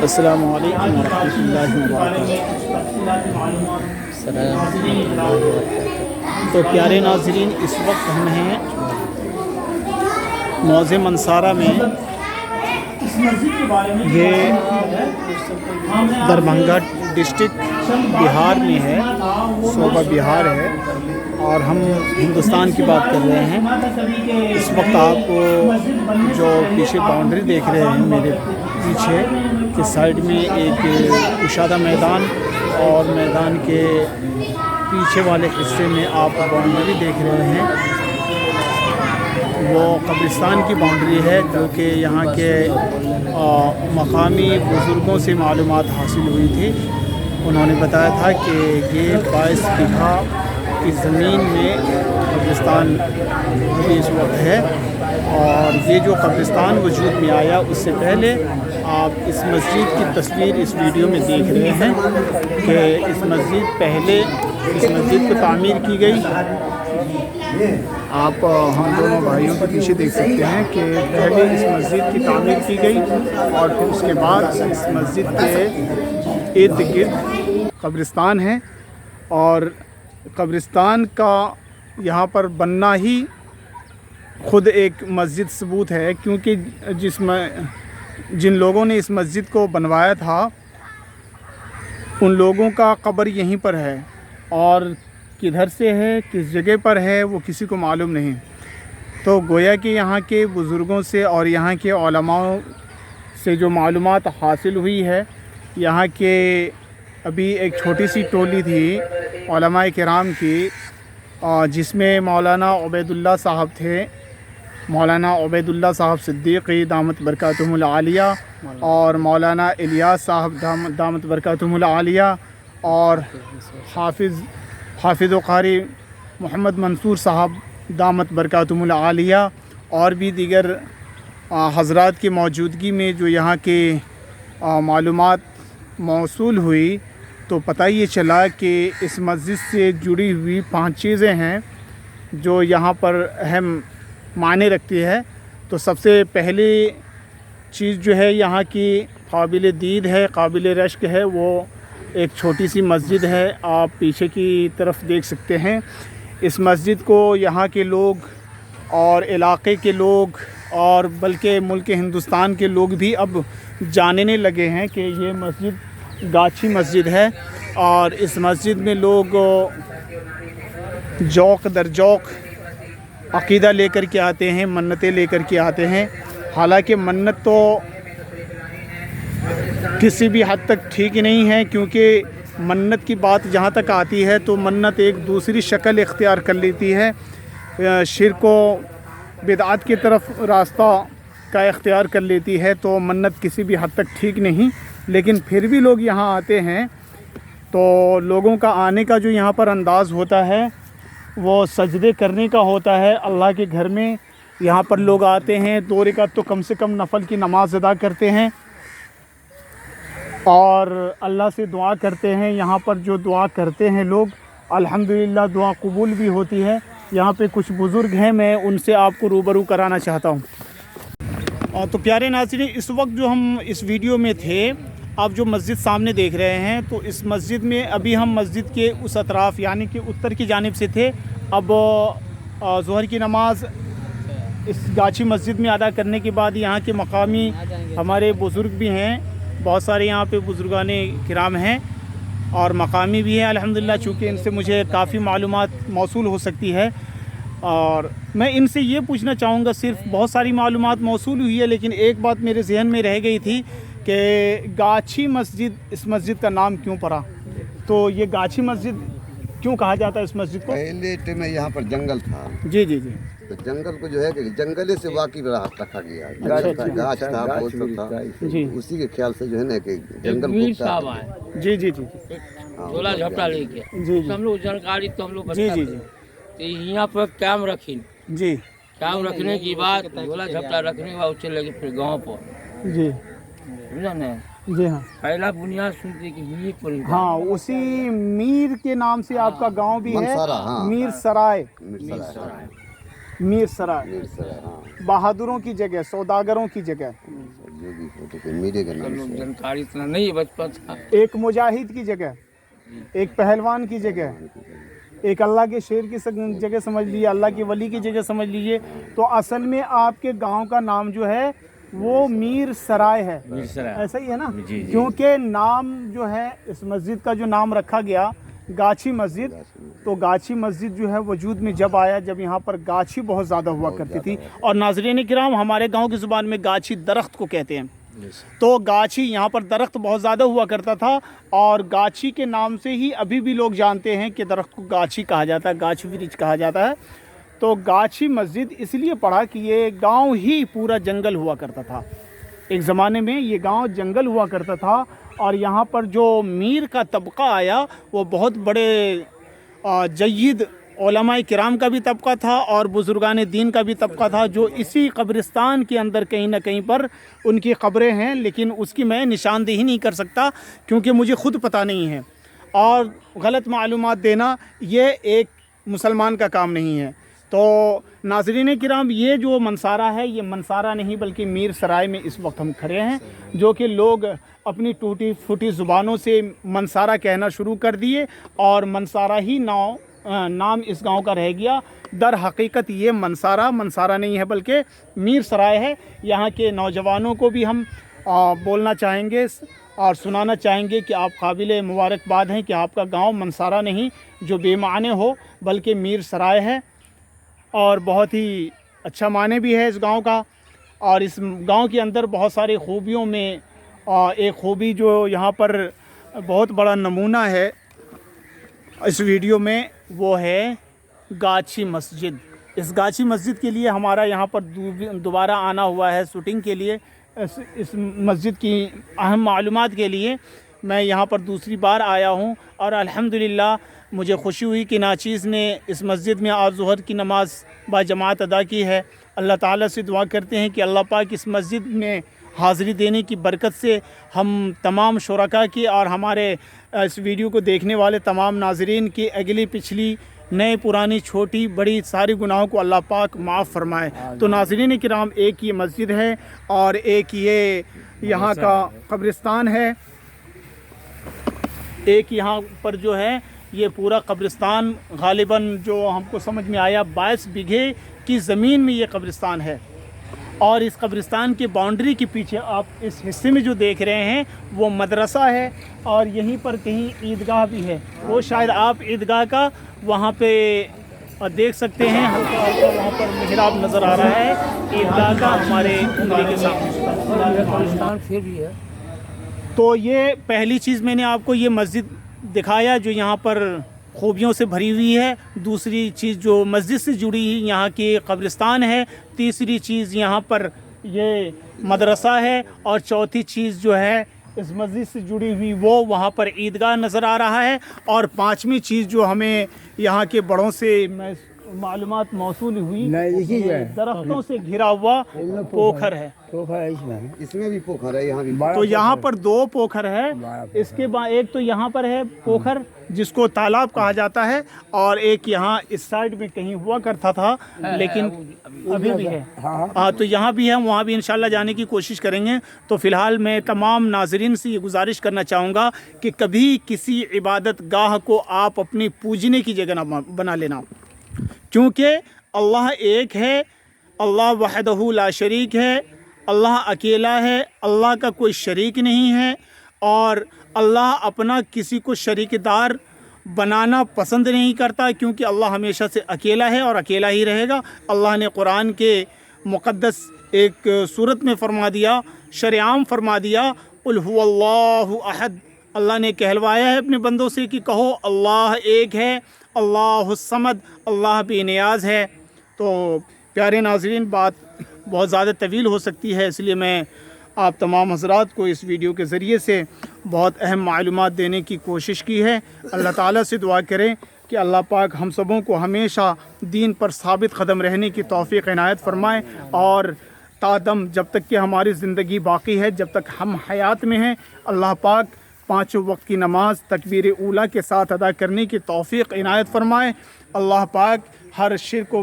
السلام علیکم ورحمۃ اللہ وبرکاتہ۔ تو پیارے ناظرین، اس وقت ہم ہیں موضع منصارہ میں۔ یہ دربھنگہ ڈسٹرکٹ بہار میں ہے، صوبہ بہار ہے، اور ہم ہندوستان کی بات کر رہے ہیں۔ اس وقت آپ جو پیچھے باؤنڈری دیکھ رہے ہیں میرے پیچھے کے سائیڈ میں ایک کشادہ میدان، اور میدان کے پیچھے والے حصے میں آپ باؤنڈری دیکھ رہے ہیں، وہ قبرستان کی باؤنڈری ہے، جو کہ یہاں کے مقامی بزرگوں سے معلومات حاصل ہوئی تھی۔ انہوں نے بتایا تھا کہ یہ 22 بیگھہ کی زمین میں قبرستان اس وقت ہے، اور یہ جو قبرستان وجود میں آیا اس سے پہلے آپ اس مسجد کی تصویر اس ویڈیو میں دیکھ رہے ہیں کہ اس مسجد کو تعمیر کی گئی۔ آپ ہم دونوں بھائیوں کے پیچھے دیکھ سکتے ہیں کہ پہلے اس مسجد کی تعمیر کی گئی، اور پھر اس کے بعد اس مسجد کے ارد گرد قبرستان ہے، اور قبرستان کا یہاں پر بننا ہی خود ایک مسجد ثبوت ہے، کیونکہ جن لوگوں نے اس مسجد کو بنوایا تھا ان لوگوں کا قبر یہیں پر ہے، اور کدھر سے ہے، کس جگہ پر ہے، وہ کسی کو معلوم نہیں۔ تو گویا کہ یہاں کے بزرگوں سے اور یہاں کے علماء سے جو معلومات حاصل ہوئی ہے، یہاں کے ابھی ایک چھوٹی سی ٹولی تھی علماء کرام کی، جس میں مولانا عبید اللہ صاحب تھے، مولانا عبید اللہ صاحب صدیقی دامت برکاتہم العالیہ، اور مولانا الیاس صاحب دامت برکاتہم العالیہ، اور حافظ و قاری محمد منصور صاحب دامت برکاتہم العالیہ، اور بھی دیگر حضرات کی موجودگی میں جو یہاں کے معلومات موصول ہوئی، تو پتہ یہ چلا کہ اس مسجد سے جڑی ہوئی 5 چیزیں ہیں جو یہاں پر اہم معنی رکھتی ہے۔ تو سب سے پہلی چیز جو ہے یہاں کی قابل دید ہے، قابل رشک ہے، وہ ایک چھوٹی سی مسجد ہے، آپ پیچھے کی طرف دیکھ سکتے ہیں۔ اس مسجد کو یہاں کے لوگ اور علاقے کے لوگ اور بلکہ ملک ہندوستان کے لوگ بھی اب جاننے لگے ہیں کہ یہ مسجد گاچھی مسجد ہے، اور اس مسجد میں لوگ ذوق در ذوق عقیدہ لے کر کے آتے ہیں، منتیں لے کر کے آتے ہیں۔ حالانکہ منت تو کسی بھی حد تک ٹھیک نہیں ہے، کیونکہ منت کی بات جہاں تک آتی ہے تو منت ایک دوسری شکل اختیار کر لیتی ہے، شرک و بدعات کی طرف راستہ کا اختیار کر لیتی ہے، تو منت کسی بھی حد تک ٹھیک نہیں۔ لیکن پھر بھی لوگ یہاں آتے ہیں، تو لوگوں کا آنے کا جو یہاں پر انداز ہوتا ہے وہ سجدے کرنے کا ہوتا ہے اللہ کے گھر میں۔ یہاں پر لوگ آتے ہیں، 2 رکعت تو کم سے کم نفل کی نماز ادا کرتے ہیں، اور اللہ سے دعا کرتے ہیں۔ یہاں پر جو دعا کرتے ہیں لوگ، الحمدللہ دعا قبول بھی ہوتی ہے۔ یہاں پہ کچھ بزرگ ہیں، میں ان سے آپ کو روبرو کرانا چاہتا ہوں۔ تو پیارے ناظرین، اس وقت جو ہم اس ویڈیو میں تھے، آپ جو مسجد سامنے دیکھ رہے ہیں، تو اس مسجد میں ابھی ہم مسجد کے اس اطراف یعنی کہ اتر کی جانب سے تھے۔ اب ظہر کی نماز اس گاچھی مسجد میں ادا کرنے کے بعد یہاں کے مقامی ہمارے بزرگ بھی ہیں، بہت سارے یہاں پہ بزرگان کرام ہیں اور مقامی بھی ہیں الحمدللہ، چونکہ ان سے مجھے کافی معلومات موصول ہو سکتی ہے، اور میں ان سے یہ پوچھنا چاہوں گا، صرف بہت ساری معلومات موصول ہوئی ہے، لیکن ایک بات میرے ذہن میں رہ گئی تھی کہ گاچھی مسجد، اس مسجد کا نام کیوں پڑا؟ تو یہ گاچھی مسجد کیوں کہا جاتا ہے اس مسجد کو؟ پہلے ٹائم میں یہاں پر جنگل تھا، جی جی جی، تو جنگل کو جو ہے کہ جنگل سے واقعی رکھا گیا، گاچھ تھا، بہت تھا، جی اسی کے خیال سے جو ہے نا کہ جنگل میر کو صاحب آئے جی جی جی جھولا جھپٹا لے کے، جی جی ہم لوگ جانکاری تو ہم لوگ جی جی جی تو یہاں پر کام رکھی، جی کام رکھنے کی بعد جھولا جھپٹا رکھنے کے بعد چلے گئے پھر گاؤں پر، جی سمجھا نا؟ جی ہاں پہلا بنیاد سنتے کہ یہ پر ہاں، اسی میر کے نام سے آپ کا گاؤں بھی ہے، منصارہ، ہاں، میر سرائے۔ मीर सराय, मीर सराय, हाँ बहादुरों की जगह, सौदागरों की जगह, जो भी हो तो कोई मीरे का नाम लोग से जानकारी इतना नहीं है बचपन का। एक मुजाहिद की जगह, एक पहलवान की जगह, एक अल्लाह के शेर की जगह समझ लीजिए, अल्लाह की वली की जगह समझ लीजिए। तो असल में आपके गांव का नाम जो है वो मीर सराय है, ऐसा ही है ना? क्योंकि नाम जो है इस मस्जिद का जो नाम रखा गया गाछी मस्जिद, तो गाछी मस्जिद जो है वजूद में जब आया जब यहाँ पर गाछी बहुत ज़्यादा हुआ करती थी। और नाज़रीन किराम, हमारे गांव की ज़ुबान में गाछी दरख्त को कहते हैं। तो गाछी, यहाँ पर दरख्त बहुत ज़्यादा हुआ करता था और गाछी के नाम से ही अभी भी लोग जानते हैं कि दरख्त को गाछी कहा जाता है, गाछी वृक्ष कहा जाता है। तो गाछी मस्जिद इसलिए पड़ा कि ये गांव ही पूरा जंगल हुआ करता था। एक ज़माने में ये गांव जंगल हुआ करता था और यहाँ पर जो मीर का तबका आया वो बहुत बड़े जय्यद उलमाए किराम का भी तबका था और बुज़ुर्गान दीन का भी तबका था, जो इसी कब्रिस्तान के अंदर कहीं ना कहीं पर उनकी क़ब्रें हैं। लेकिन उसकी मैं निशानदेही नहीं कर सकता क्योंकि मुझे ख़ुद पता नहीं है, और गलत मालूमात देना ये एक मुसलमान का काम नहीं है। तो नाज़रीन किराम, ये जो मनसारा है ये मनसारा नहीं बल्कि मीर सराय में इस वक्त हम खड़े हैं, जो कि लोग अपनी टूटी फूटी ज़ुबानों से मनसारा कहना शुरू कर दिए और मनसारा ही नाम इस गांव का रह गया। दर हकीकत ये मनसारा नहीं है बल्कि मीर सराय है। यहाँ के नौजवानों को भी हम बोलना चाहेंगे और सुनाना चाहेंगे कि आप काबिल मुबारकबाद हैं कि आपका गांव मनसारा नहीं जो बेमाने हो बल्कि मीर सराय है, और बहुत ही अच्छा माने भी है इस गांव का। और इस गांव के अंदर बहुत सारी खूबियों में एक खूबी जो यहाँ पर बहुत बड़ा नमूना है इस वीडियो में, वो है गाछी मस्जिद। इस गाछी मस्जिद के लिए हमारा यहाँ पर दोबारा आना हुआ है शूटिंग के लिए। इस मस्जिद की अहम मालूमात के लिए मैं यहाँ पर दूसरी बार आया हूँ और अल्हम्दुलिल्लाह मुझे खुशी हुई कि नाचीज़ ने इस मस्जिद में आज ज़ुहर की नमाज़ बाजमात अदा की है। अल्लाह ताला से दुआ करते हैं कि अल्लाह पाक इस मस्जिद में हाज़िरी देने की बरकत से हम तमाम शुरका की और हमारे इस वीडियो को देखने वाले तमाम नाज़रीन की अगली पिछली नए पुरानी छोटी बड़ी सारी गुनाहों को अल्लाह पाक माफ़ फरमाए। तो नाज़रीन किराम, एक ये मस्जिद है और एक ये यहाँ का कब्रिस्तान है। एक यहाँ पर जो है ये पूरा कब्रिस्तान गालिबन जो हमको समझ में आया 22 बीघे की ज़मीन में ये कब्रिस्तान है। और इस कब्रिस्तान के बाउंड्री के पीछे आप इस हिस्से में जो देख रहे हैं वो मदरसा है और यहीं पर कहीं ईदगाह भी है। वो शायद आप ईदगाह का वहाँ पे देख सकते हैं, हल्का हल्का वहाँ पर मिहराब नज़र आ रहा है ईदगाह का हमारे उंगली के सामने। फिर भी है। तो ये पहली चीज़ मैंने आपको ये मस्जिद दिखाया जो यहाँ पर खूबियों से भरी हुई है। दूसरी चीज़ जो मस्जिद से जुड़ी यहाँ की कब्रिस्तान है। तीसरी चीज़ यहाँ पर ये मदरसा है और चौथी चीज़ जो है इस मस्जिद से जुड़ी हुई वो वहाँ पर ईदगाह नज़र आ रहा है। और पांचवी चीज़ जो हमें यहाँ के बड़ों से मालूमात मौसूल हुई, दरख्तों से घिरा हुआ पोखर है। इसमें भी पोखर है, यहाँ भी। तो यहाँ पर 2 पोखर है। इसके बाद एक तो यहाँ पर है पोखर जिसको तालाब कहा जाता है, और एक यहाँ इस साइड में कहीं हुआ करता था लेकिन अभी भी है। हाँ, तो यहाँ भी है, वहाँ भी इंशाल्लाह जाने की कोशिश करेंगे। तो फ़िलहाल मैं तमाम नाजरीन से ये गुजारिश करना चाहूँगा कि कभी किसी इबादत गाह को आप अपनी पूजने की जगह ना बना लेना, क्योंकि अल्लाह एक है, अल्लाह वहदहू ला शरीक है, अल्लाह अकेला है, अल्लाह का कोई शरीक नहीं है और अल्लाह अपना किसी को शरीकदार बनाना पसंद नहीं करता, क्योंकि अल्लाह हमेशा से अकेला है और अकेला ही रहेगा। अल्लाह ने कुरान के मुक़द्दस एक सूरत में फरमा दिया, शरेआम फरमा दिया, कुल हुवल्लाहु अहद। अल्लाह ने कहलवाया है अपने बंदों से कि कहो अल्लाह एक है, अल्लाहुस समद, अल्लाह बेनियाज है। तो प्यारे नाज़रीन, बात बहुत ज़्यादा तवील हो सकती है, इसलिए मैं आप तमाम हज़रात को इस वीडियो के ज़रिए से बहुत अहम मालूमात देने की कोशिश की है। अल्लाह ताला से दुआ करें कि अल्लाह पाक हम सबों को हमेशा दीन पर साबित कदम रहने की तौफ़ीक़ इनायत फ़रमाए, और तादम जब तक कि हमारी ज़िंदगी बाकी है, जब तक हम हयात में हैं, अल्लाह पाक 5 वक्त की नमाज तकबीर ऊला के साथ अदा करने की तौफ़ीक़ इनायत फ़रमाए। अल्लाह पाक हर शिर्क को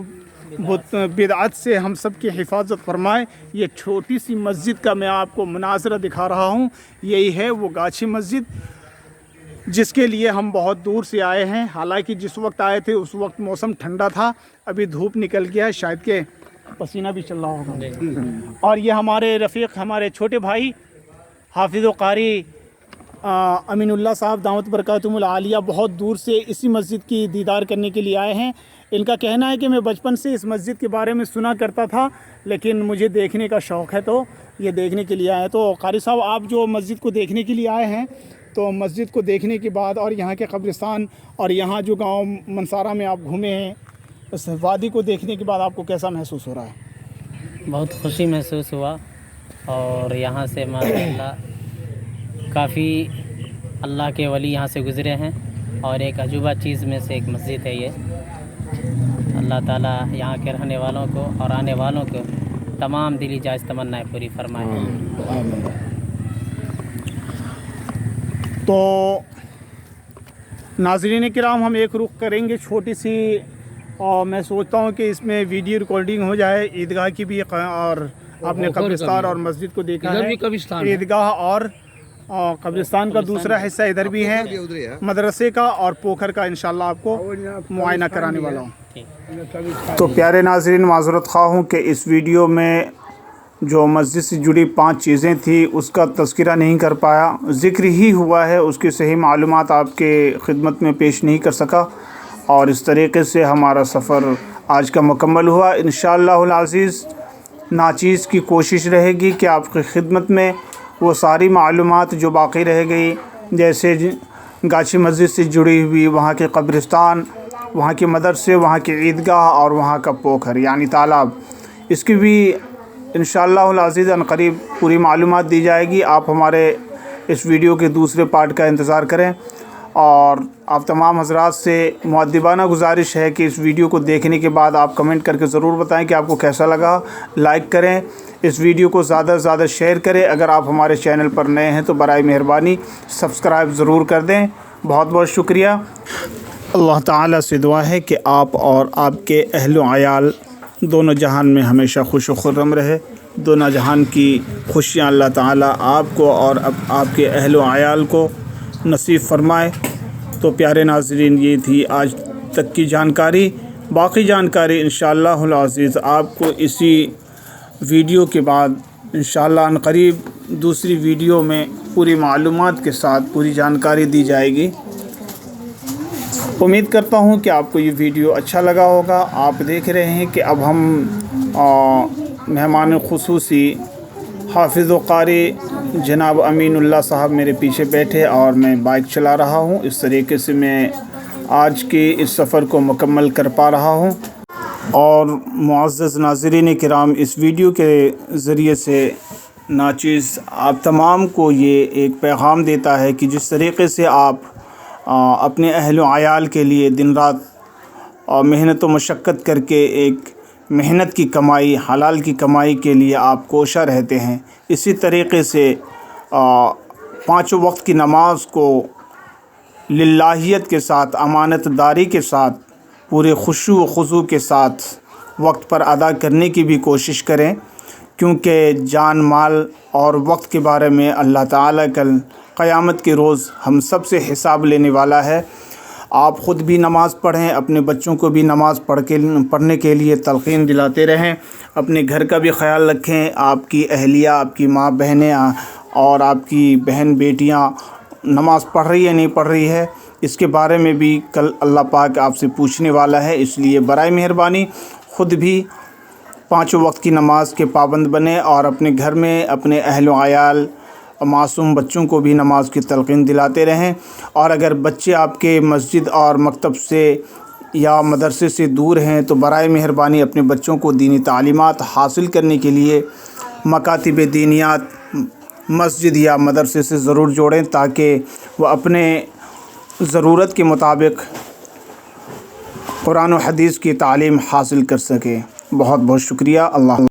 बिदअत से हम सब की हिफाजत फरमाए। ये छोटी सी मस्जिद का मैं आपको मुनाज़रा दिखा रहा हूँ। यही है वो गाछी मस्जिद जिसके लिए हम बहुत दूर से आए हैं। हालांकि जिस वक्त आए थे उस वक्त मौसम ठंडा था, अभी धूप निकल गया है, शायद के पसीना भी चल रहा होगा। और ये हमारे रफ़ीक, हमारे छोटे भाई हाफिज़ व क़ारी अमीनुल्लाह साहब दावत बरकातुहुल आलिया बहुत दूर से इसी मस्जिद की दीदार करने के लिए आए हैं। इनका कहना है कि मैं बचपन से इस मस्जिद के बारे में सुना करता था, लेकिन मुझे देखने का शौक़ है तो ये देखने के लिए आए हैं। तो क़ारी साहब, आप जो मस्जिद को देखने के लिए आए हैं, तो मस्जिद को देखने के बाद और यहाँ के कब्रिस्तान और यहाँ जो गांव मनसारा में आप घूमे हैं, उस वादी को देखने के बाद आपको कैसा महसूस हो रहा है? बहुत खुशी महसूस हुआ। और यहाँ से माशाअल्लाह काफ़ी अल्लाह के वली यहाँ से गुज़रे हैं और एक अजूबा चीज़ में से एक मस्जिद है ये। अल्लाह ताला यहाँ के रहने वालों को और आने वालों को तमाम दिली जायज़ तमन्नाएं पूरी फरमाए। तो नाज़रीन किराम, हम एक रुख करेंगे छोटी सी, और मैं सोचता हूँ कि इसमें वीडियो रिकॉर्डिंग हो जाए ईदगाह की भी, और आपने कब्रिस्तान और मस्जिद को देखा है, ईदगाह और कब्रिस्तान का दूसरा हिस्सा इधर भी है, मदरसे का और पोखर का इंशाल्लाह आपको मुआयना कराने वाला हूँ। तो प्यारे नाज़रीन, माज़रत ख़्वाह हूँ कि इस वीडियो में जो मस्जिद से जुड़ी 5 चीज़ें थी उसका तज़किरा नहीं कर पाया, ज़िक्र ही हुआ है, उसकी सही मालूमात आपके खिदमत में पेश नहीं कर सका। और इस तरीके से हमारा सफ़र आज का मुकम्मल हुआ। इंशाअल्लाहुल अज़ीज़ नाचीज़ की कोशिश रहेगी कि आपकी खिदमत में वो सारी मालूमात जो बाकी रह गई, जैसे गाछी मस्जिद से जुड़ी हुई वहाँ के कब्रिस्तान, वहाँ के मदरसे, वहाँ के ईदगाह और वहाँ का पोखर यानी तालाब, इसकी भी इंशाअल्लाहुल अज़ीज़ अनक़रीब पूरी मालूमात दी जाएगी। आप हमारे इस वीडियो के दूसरे पार्ट का इंतज़ार करें। और आप तमाम हज़रात से मुअद्दिबाना गुजारिश है कि इस वीडियो को देखने के बाद आप कमेंट करके ज़रूर बताएं कि आपको कैसा लगा। लाइक करें, इस वीडियो को ज़्यादा से ज़्यादा शेयर करें। अगर आप हमारे चैनल पर नए हैं तो बराए मेहरबानी सब्सक्राइब ज़रूर कर दें। बहुत बहुत शुक्रिया। अल्लाह ताला से दुआ है कि आप और आपके अहल व अयाल दोनों जहान में हमेशा खुश व खुर्रम रहे। दोनों जहान की खुशियाँ अल्लाह ताला आपको और आपके अहल व अयाल को नसीब फरमाए। तो प्यारे नाज़रीन, ये थी आज तक की जानकारी। बाकी जानकारी इंशाअल्लाहुल अज़ीज़ आपको इसी वीडियो के बाद इंशाअल्लाह अनक़रीब दूसरी वीडियो में पूरी मालूमात के साथ पूरी जानकारी दी जाएगी। उम्मीद करता हूँ कि आपको ये वीडियो अच्छा लगा होगा। आप देख रहे हैं कि अब हम मेहमान ख़ुसूसी हाफिज़ व क़ारी जनाब अमीनुल्लाह साहब मेरे पीछे बैठे और मैं बाइक चला रहा हूँ। इस तरीके से मैं आज के इस सफ़र को मुकम्मल कर पा रहा हूँ। और मुअज़्ज़ज़ नाज़रीन किराम, इस वीडियो के ज़रिए से नाचीज़ आप तमाम को ये एक पैगाम देता है कि जिस तरीके से आप अपने अहल व अयाल के लिए दिन रात मेहनत व मशक्क़त करके एक मेहनत की कमाई, हलाल की कमाई के लिए आप कोशा रहते हैं, इसी तरीके से 5 वक्त की नमाज को लिल्लाहियत के साथ, अमानतदारी के साथ, पूरे खुशू व खुज़ू के साथ वक्त पर अदा करने की भी कोशिश करें, क्योंकि जान, माल और वक्त के बारे में अल्लाह ताला कल क़यामत के रोज़ हम सब से हिसाब लेने वाला है। आप ख़ुद भी नमाज़ पढ़ें, अपने बच्चों को भी नमाज़ पढ़ने के लिए तलक़ीन दिलाते रहें। अपने घर का भी ख्याल रखें। आपकी अहलिया, आपकी माँ बहनें और आपकी बहन बेटियाँ नमाज़ पढ़ रही है नहीं पढ़ रही है, इसके बारे में भी कल अल्लाह पाक आपसे पूछने वाला है। इसलिए बराए मेहरबानी ख़ुद भी 5 वक्त की नमाज के पाबंद बने और अपने घर में अपने अहल व अयाल मासूम बच्चों को भी नमाज की तलक़ीन दिलाते रहें। और अगर बच्चे आपके मस्जिद और मकतब से या मदरसे से दूर हैं तो बराए मेहरबानी अपने बच्चों को दीनी तालीमात हासिल करने के लिए मकातिब दीनियात मस्जिद या मदरसे से ज़रूर जोड़ें, ताकि वह अपने ज़रूरत के मुताबिक कुरान व हदीस की तालीम हासिल कर सकें। बहुत बहुत शुक्रिया। अल्लाह